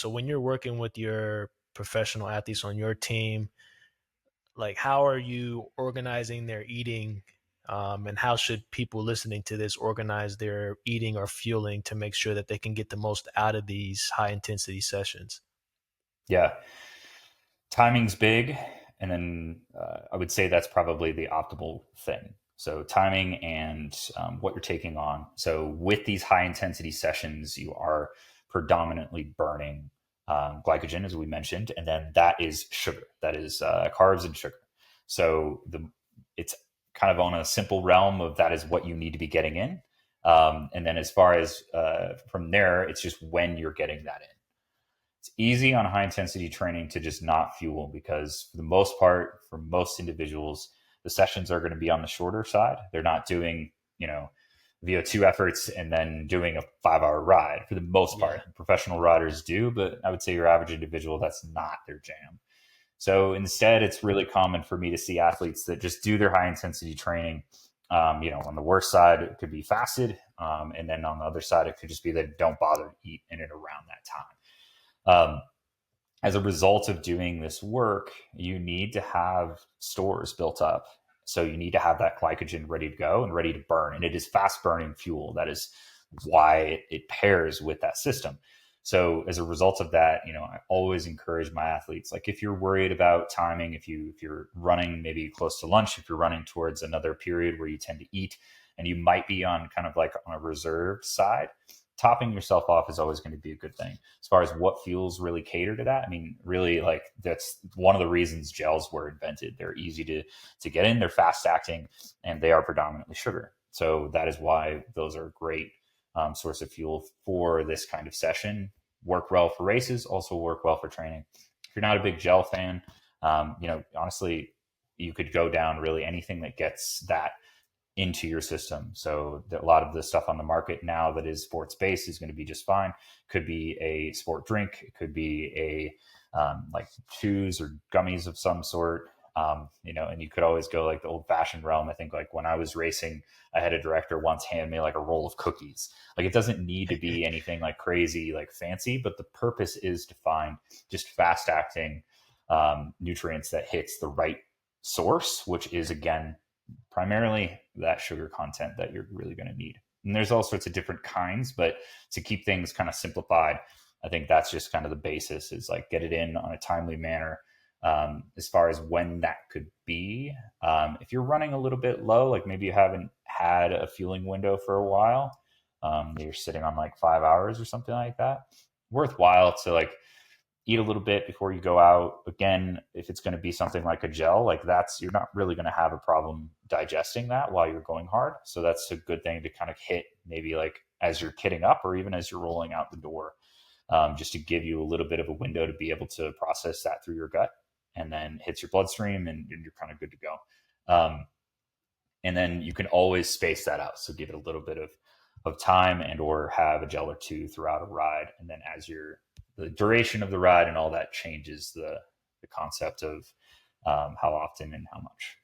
So when you're working with your professional athletes on your team, like how are you organizing their eating? And how should people listening to this organize their eating or fueling to make sure that they can get the most out of these high intensity sessions? Yeah, timing's big, and then I would say that's probably the optimal thing. So timing and what you're taking on. So with these high intensity sessions, you are predominantly burning glycogen, as we mentioned, and then that is sugar. That is carbs and sugar. So it's kind of on a simple realm of that is what you need to be getting in. And then as far as from there, it's just when you're getting that in. It's easy on high intensity training to just not fuel because for the most part, for most individuals, the sessions are going to be on the shorter side. They're not doing, VO2 efforts and then doing a 5 hour ride for the most Yeah. part. Professional riders do, but I would say your average individual, that's not their jam. So instead, it's really common for me to see athletes that just do their high intensity training. On the worst side, it could be fasted. And then on the other side, it could just be that don't bother to eat in and around that time. Um, as a result of doing this work, you need to have stores built up. So you need to have that glycogen ready to go and ready to burn. And it is fast burning fuel. That is why it pairs with that system. So as a result of that, I always encourage my athletes, like if you're worried about timing, if you're running maybe close to lunch, if you're running towards another period where you tend to eat and you might be on kind of like on a reserved side, topping yourself off is always going to be a good thing. As far as what fuels really cater to that, I mean, really, like that's one of the reasons gels were invented. They're easy to get in, they're fast acting, and they are predominantly sugar. So that is why those are a great source of fuel for this kind of session. Work well for races, also work well for training. If you're not a big gel fan, honestly, you could go down really anything that gets that into your system. So a lot of the stuff on the market now that is sports based is going to be just fine. Could be a sport drink. It could be a like chews or gummies of some sort. And you could always go like the old fashioned realm. I think like when I was racing, I had a director once hand me like a roll of cookies. Like it doesn't need to be anything like crazy, like fancy, but the purpose is to find just fast acting nutrients that hits the right source, which is again primarily that sugar content that you're really going to need. And there's all sorts of different kinds, but to keep things kind of simplified, I think that's just kind of the basis is like get it in on a timely manner. As far as when that could be, if you're running a little bit low, like maybe you haven't had a fueling window for a while, you're sitting on like 5 hours or something like that, worthwhile to like eat a little bit before you go out. Again, if it's going to be something like a gel, like that's, you're not really going to have a problem digesting that while you're going hard. So that's a good thing to kind of hit maybe like as you're kitting up or even as you're rolling out the door, just to give you a little bit of a window to be able to process that through your gut and then hits your bloodstream and you're kind of good to go. And then you can always space that out. So give it a little bit of time and or have a gel or two throughout a ride. And then as the duration of the ride and all that changes the concept of how often and how much.